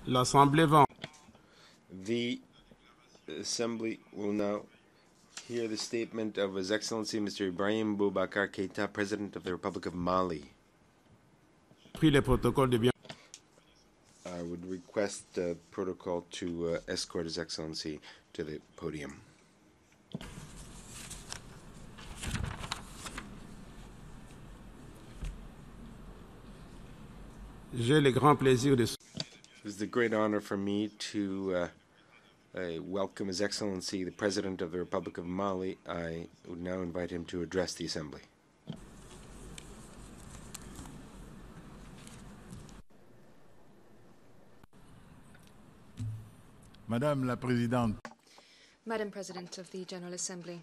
L'Assemblée va. The Assembly will now hear the statement of His Excellency Mr. Ibrahim Boubacar Keita, President of the Republic of Mali. Pris les protocoles de bien. I would request the protocol to escort His Excellency to the podium. J'ai le grand plaisir de. It is a great honor for me to welcome His Excellency, the President of the Republic of Mali. I would now invite him to address the Assembly. Madame la Présidente, Madam President of the General Assembly,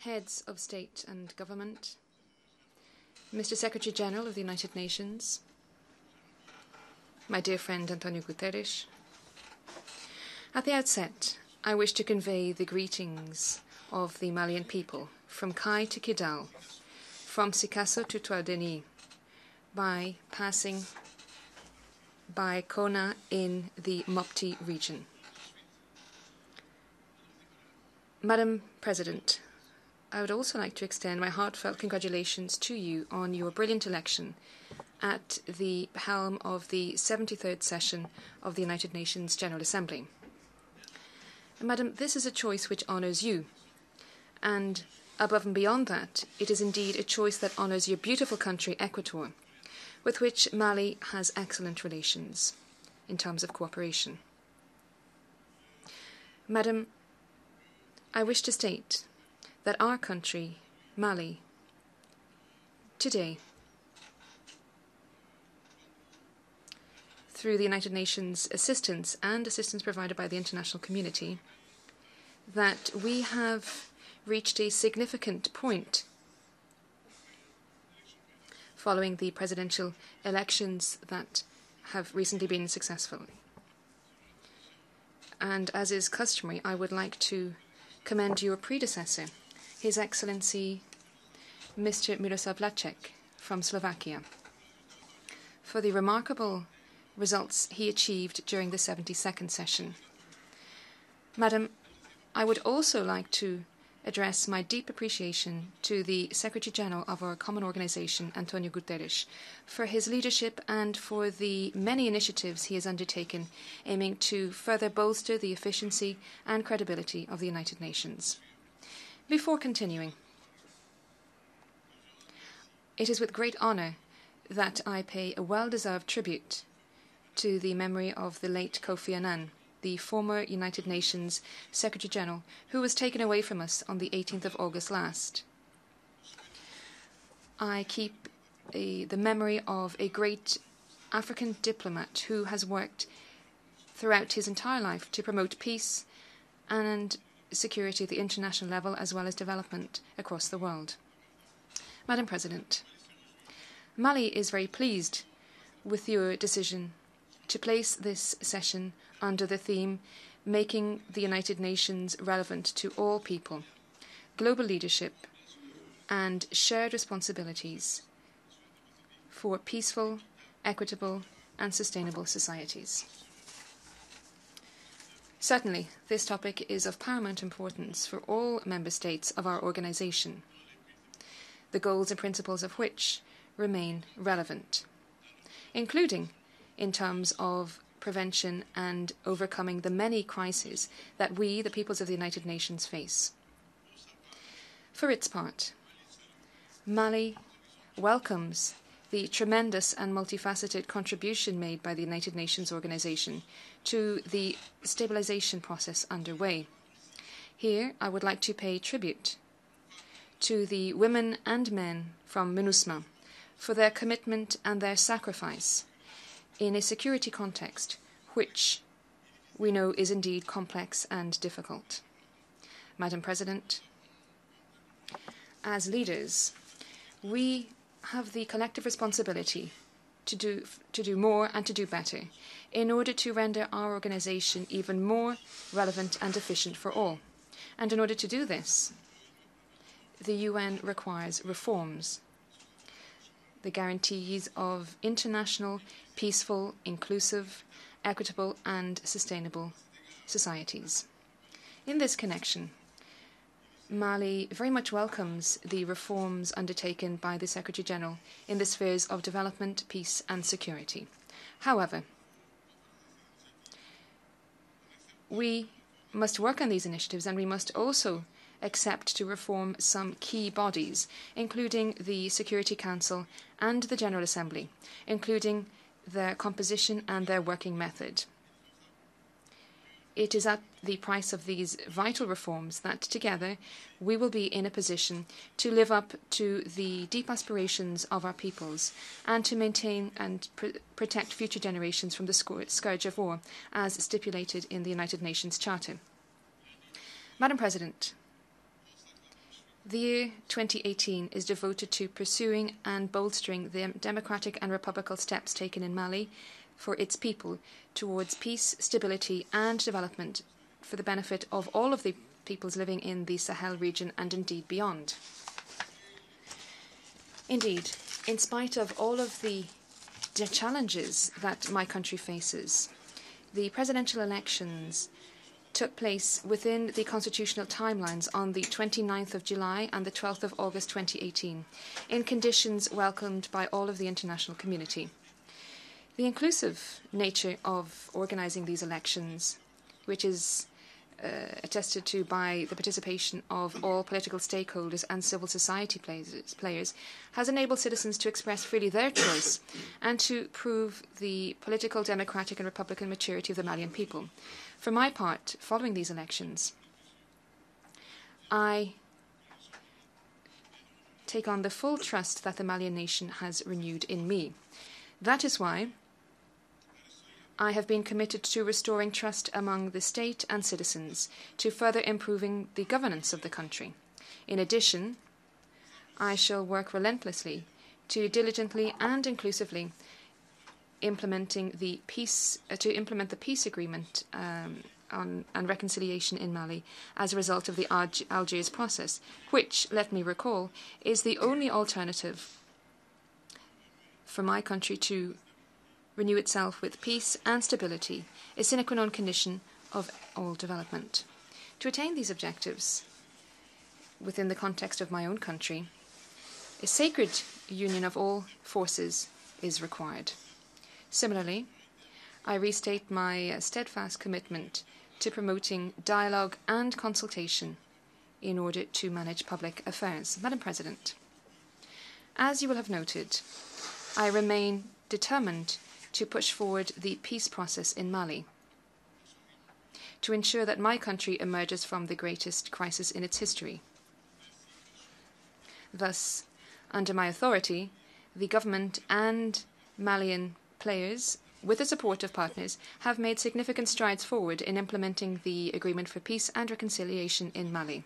Heads of State and Government, Mr. Secretary General of the United Nations, my dear friend Antonio Guterres. At the outset, I wish to convey the greetings of the Malian people from Kai to Kidal, from Sikasso to Tuadeni, by passing by Kona in the Mopti region. Madam President, I would also like to extend my heartfelt congratulations to you on your brilliant election at the helm of the 73rd session of the United Nations General Assembly. Madam, this is a choice which honours you, and above and beyond that, it is indeed a choice that honours your beautiful country, Ecuador, with which Mali has excellent relations in terms of cooperation. Madam, I wish to state that our country, Mali, today, through the United Nations assistance and assistance provided by the international community, that we have reached a significant point following the presidential elections that have recently been successful. And as is customary, I would like to commend your predecessor, His Excellency Mr. Miroslav Lacek from Slovakia, for the remarkable results he achieved during the 72nd session. Madam, I would also like to address my deep appreciation to the Secretary General of our common organisation, Antonio Guterres, for his leadership and for the many initiatives he has undertaken aiming to further bolster the efficiency and credibility of the United Nations. Before continuing, it is with great honour that I pay a well-deserved tribute to the memory of the late Kofi Annan, the former United Nations Secretary General, who was taken away from us on the 18th of August last. I keep the memory of a great African diplomat who has worked throughout his entire life to promote peace and security at the international level as well as development across the world. Madam President, Mali is very pleased with your decision to place this session under the theme Making the United Nations Relevant to All People, Global Leadership and Shared Responsibilities for Peaceful, Equitable and Sustainable Societies. Certainly, this topic is of paramount importance for all member states of our organisation, the goals and principles of which remain relevant, including in terms of prevention and overcoming the many crises that we, the peoples of the United Nations, face. For its part, Mali welcomes the tremendous and multifaceted contribution made by the United Nations organization to the stabilization process underway. Here, I would like to pay tribute to the women and men from MINUSMA for their commitment and their sacrifice in a security context which we know is indeed complex and difficult. Madam President, as leaders, we have the collective responsibility to do more and to do better in order to render our organisation even more relevant and efficient for all. And in order to do this, the UN requires reforms. the guarantees of international, peaceful, inclusive, equitable and sustainable societies. In this connection, Mali very much welcomes the reforms undertaken by the Secretary General in the spheres of development, peace and security. However, we must work on these initiatives and we must also accept to reform some key bodies, including the Security Council and the General Assembly, including their composition and their working method. It is at the price of these vital reforms that together we will be in a position to live up to the deep aspirations of our peoples and to maintain and protect future generations from the scourge of war, as stipulated in the United Nations Charter. Madam President, the year 2018 is devoted to pursuing and bolstering the democratic and republican steps taken in Mali for its people towards peace, stability and development for the benefit of all of the peoples living in the Sahel region and indeed beyond. Indeed, in spite of all of the challenges that my country faces, the presidential elections took place within the constitutional timelines on the 29th of July and the 12th of August 2018, in conditions welcomed by all of the international community. The inclusive nature of organising these elections, which is attested to by the participation of all political stakeholders and civil society players, has enabled citizens to express freely their choice and to prove the political, democratic and republican maturity of the Malian people. For my part, following these elections, I take on the full trust that the Malian nation has renewed in me. That is why I have been committed to restoring trust among the state and citizens, to further improving the governance of the country. In addition, I shall work relentlessly to diligently and inclusively implement the peace agreement and reconciliation in Mali as a result of the Algiers process, which, let me recall, is the only alternative for my country to renew itself with peace and stability, a sine qua non condition of all development. To attain these objectives, within the context of my own country, a sacred union of all forces is required. Similarly, I restate my steadfast commitment to promoting dialogue and consultation in order to manage public affairs. Madam President, as you will have noted, I remain determined to push forward the peace process in Mali, to ensure that my country emerges from the greatest crisis in its history. Thus, under my authority, the government and Malian players, with the support of partners, have made significant strides forward in implementing the Agreement for Peace and Reconciliation in Mali.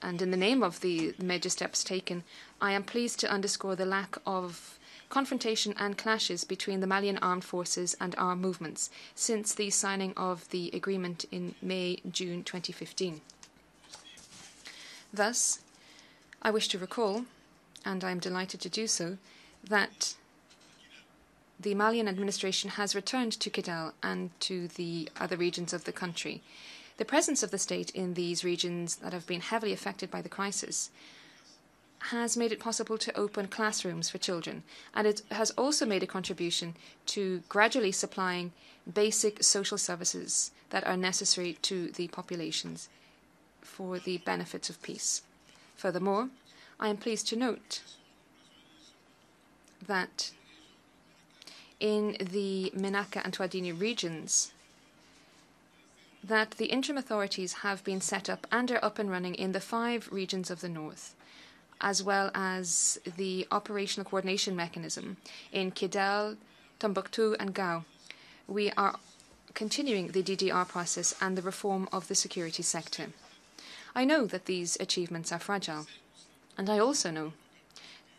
And in the name of the major steps taken, I am pleased to underscore the lack of confrontation and clashes between the Malian armed forces and armed movements since the signing of the agreement in May-June 2015. Thus, I wish to recall, and I am delighted to do so, that the Malian administration has returned to Kidal and to the other regions of the country. The presence of the state in these regions that have been heavily affected by the crisis has made it possible to open classrooms for children, and it has also made a contribution to gradually supplying basic social services that are necessary to the populations for the benefits of peace. Furthermore, I am pleased to note that in the Menaka and Twadini regions, that the interim authorities have been set up and are up and running in the 5 regions of the north, as well as the operational coordination mechanism in Kidal, Tombouctou and Gao. We are continuing the DDR process and the reform of the security sector. I know that these achievements are fragile, and I also know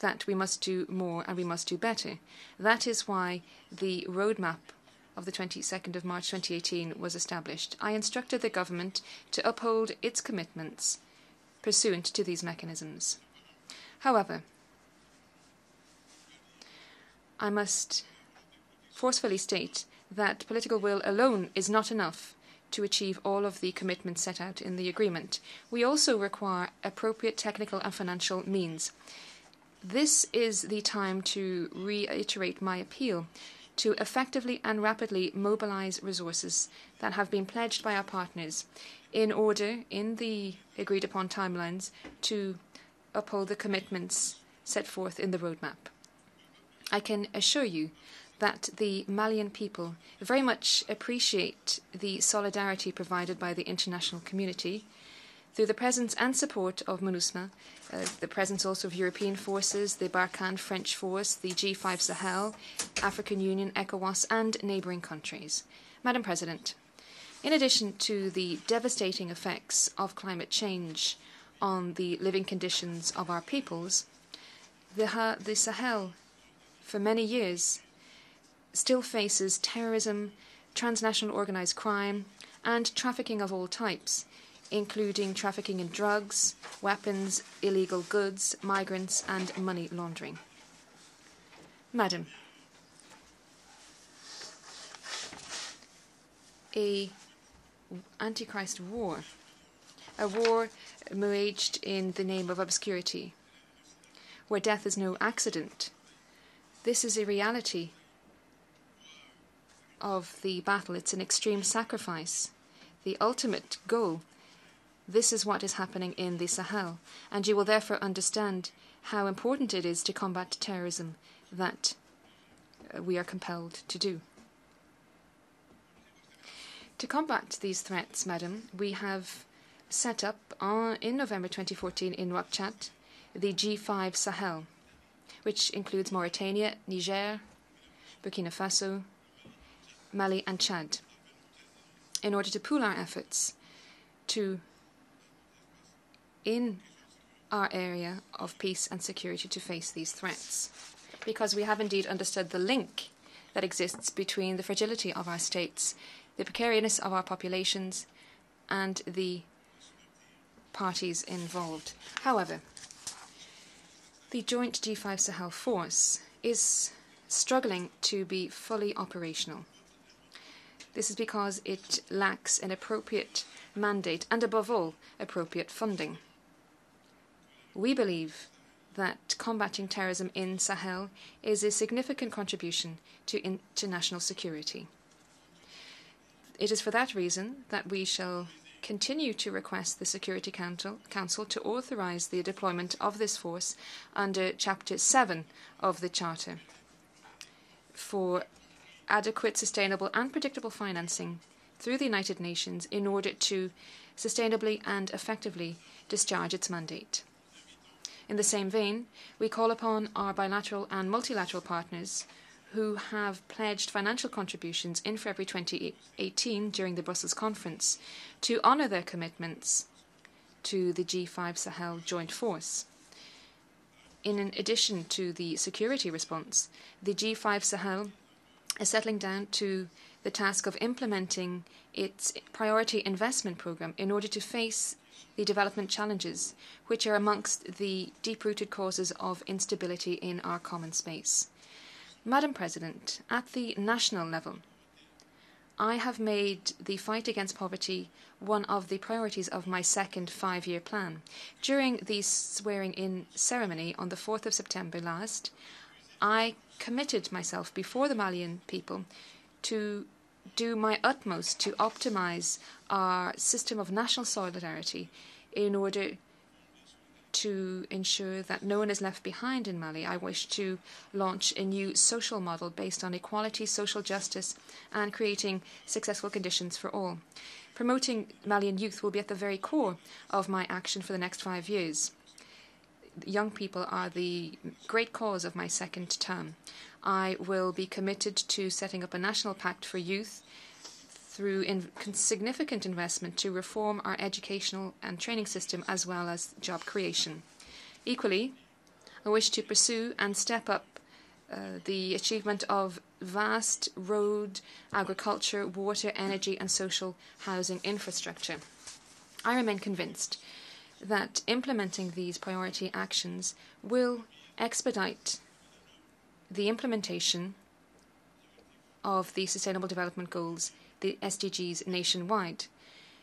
that we must do more and we must do better. That is why the roadmap of the 22nd of March 2018 was established. I instructed the government to uphold its commitments pursuant to these mechanisms. However, I must forcefully state that political will alone is not enough to achieve all of the commitments set out in the agreement. We also require appropriate technical and financial means. This is the time to reiterate my appeal to effectively and rapidly mobilize resources that have been pledged by our partners in order, in the agreed-upon timelines, to uphold the commitments set forth in the roadmap. I can assure you that the Malian people very much appreciate the solidarity provided by the international community through the presence and support of MINUSMA, the presence also of European forces, the Barkhane French force, the G5 Sahel, African Union, ECOWAS, and neighbouring countries. Madam President, in addition to the devastating effects of climate change on the living conditions of our peoples, the Sahel, for many years, still faces terrorism, transnational organised crime, and trafficking of all types, including trafficking in drugs, weapons, illegal goods, migrants, and money laundering. Madam, a Antichrist war, a war waged in the name of obscurity, where death is no accident. This is a reality of the battle. It's an extreme sacrifice, the ultimate goal. This is what is happening in the Sahel, and you will therefore understand how important it is to combat terrorism that we are compelled to do. To combat these threats, Madam, we have set up in November 2014 in Nouakchott the G5 Sahel, which includes Mauritania, Niger, Burkina Faso, Mali and Chad, in order to pool our efforts in our area of peace and security to face these threats, because we have indeed understood the link that exists between the fragility of our states, the precariousness of our populations, and the parties involved. However, the joint G5 Sahel force is struggling to be fully operational. This is because it lacks an appropriate mandate and, above all, appropriate funding. We believe that combating terrorism in Sahel is a significant contribution to international security. It is for that reason that we shall continue to request the Security Council to authorise the deployment of this force under Chapter 7 of the Charter for adequate, sustainable and predictable financing through the United Nations in order to sustainably and effectively discharge its mandate. In the same vein, we call upon our bilateral and multilateral partners who have pledged financial contributions in February 2018 during the Brussels conference to honour their commitments to the G5 Sahel joint force. In addition to the security response, the G5 Sahel is settling down to the task of implementing its priority investment programme in order to face the development challenges which are amongst the deep-rooted causes of instability in our common space. Madam President, at the national level, I have made the fight against poverty one of the priorities of my second five-year plan. During the swearing-in ceremony on the 4th of September last, I committed myself before the Malian people to do my utmost to optimise our system of national solidarity in order to ensure that no one is left behind in Mali. I wish to launch a new social model based on equality, social justice, and creating successful conditions for all. Promoting Malian youth will be at the very core of my action for the next 5 years. Young people are the great cause of my second term. I will be committed to setting up a national pact for youth through significant investment to reform our educational and training system as well as job creation. Equally, I wish to pursue and step up the achievement of vast road, agriculture, water, energy and social housing infrastructure. I remain convinced that implementing these priority actions will expedite the implementation of the Sustainable Development Goals, the SDGs, nationwide.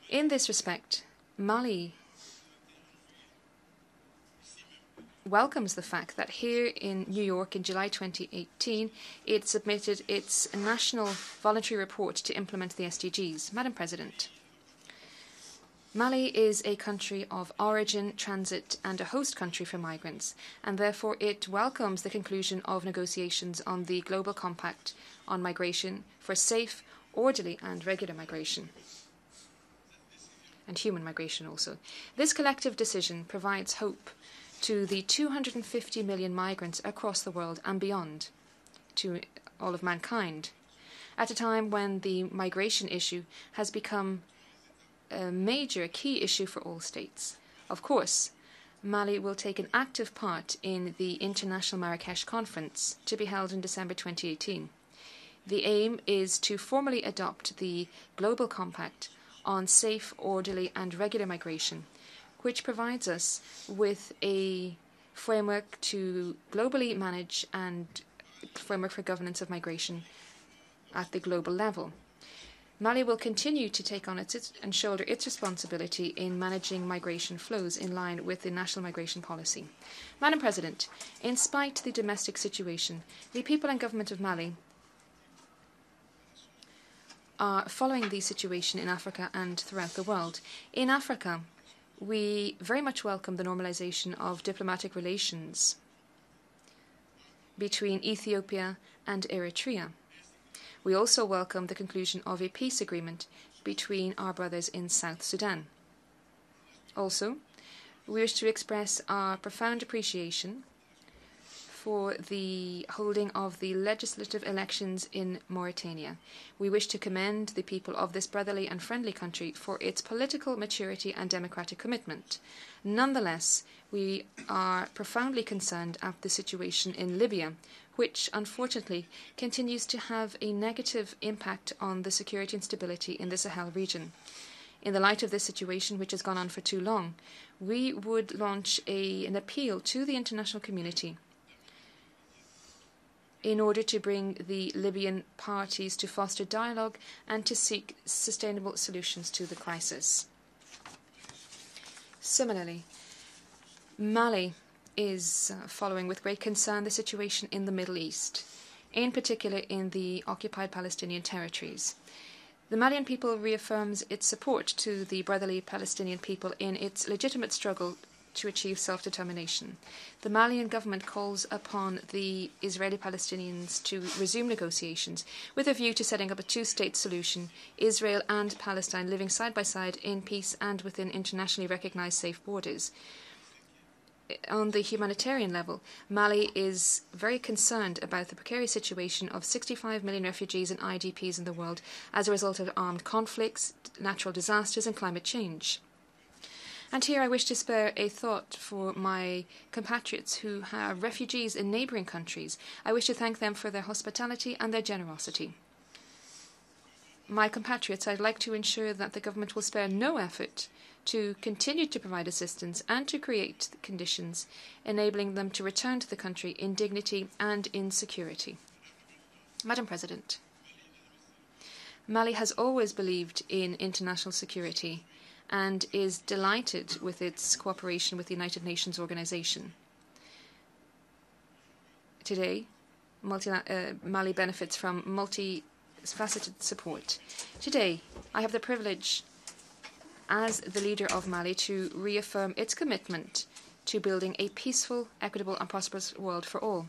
In this respect, Mali welcomes the fact that here in New York in July 2018, it submitted its national voluntary report to implement the SDGs. Madam President, Mali is a country of origin, transit, and a host country for migrants, and therefore it welcomes the conclusion of negotiations on the Global Compact on Migration for safe, orderly, and regular migration, and human migration also. This collective decision provides hope to the 250 million migrants across the world and beyond, to all of mankind, at a time when the migration issue has become a major key issue for all states. Of course, Mali will take an active part in the International Marrakesh Conference to be held in December 2018. The aim is to formally adopt the Global Compact on safe, orderly and regular migration, which provides us with a framework to globally manage and framework for governance of migration at the global level. Mali will continue to take on and shoulder its responsibility in managing migration flows in line with the national migration policy. Madam President, in spite of the domestic situation, the people and government of Mali are following the situation in Africa and throughout the world. In Africa, we very much welcome the normalization of diplomatic relations between Ethiopia and Eritrea. We also welcome the conclusion of a peace agreement between our brothers in South Sudan. Also, we wish to express our profound appreciation for the holding of the legislative elections in Mauritania. We wish to commend the people of this brotherly and friendly country for its political maturity and democratic commitment. Nonetheless, we are profoundly concerned at the situation in Libya, which unfortunately continues to have a negative impact on the security and stability in the Sahel region. In the light of this situation, which has gone on for too long, we would launch an appeal to the international community in order to bring the Libyan parties to foster dialogue and to seek sustainable solutions to the crisis. Similarly, Mali is following with great concern the situation in the Middle East, in particular in the occupied Palestinian territories. The Malian people reaffirms its support to the brotherly Palestinian people in its legitimate struggle to achieve self-determination. The Malian government calls upon the Israeli Palestinians to resume negotiations with a view to setting up a two-state solution, Israel and Palestine living side by side in peace and within internationally recognized safe borders. On the humanitarian level, Mali is very concerned about the precarious situation of 65 million refugees and IDPs in the world as a result of armed conflicts, natural disasters and climate change. And here I wish to spare a thought for my compatriots who are refugees in neighbouring countries. I wish to thank them for their hospitality and their generosity. My compatriots, I'd like to ensure that the government will spare no effort to continue to provide assistance and to create conditions enabling them to return to the country in dignity and in security. Madam President, Mali has always believed in international security and is delighted with its cooperation with the United Nations Organization. Today, Mali benefits from multifaceted support. Today, I have the privilege as the leader of Mali to reaffirm its commitment to building a peaceful, equitable and prosperous world for all.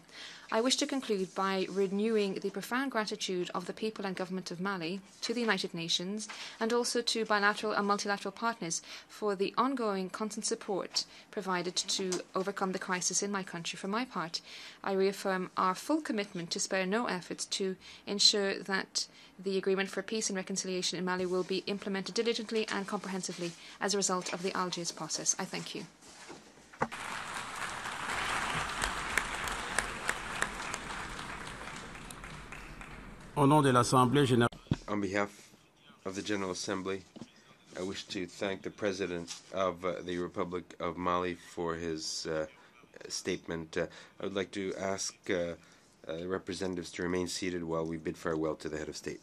I wish to conclude by renewing the profound gratitude of the people and government of Mali to the United Nations and also to bilateral and multilateral partners for the ongoing constant support provided to overcome the crisis in my country. For my part, I reaffirm our full commitment to spare no efforts to ensure that the agreement for peace and reconciliation in Mali will be implemented diligently and comprehensively as a result of the Algiers process. I thank you. Au nom de l'Assemblée Générale, On behalf of the General Assembly, I wish to thank the President of the Republic of Mali for his statement. I would like to ask representatives to remain seated while we bid farewell to the head of state.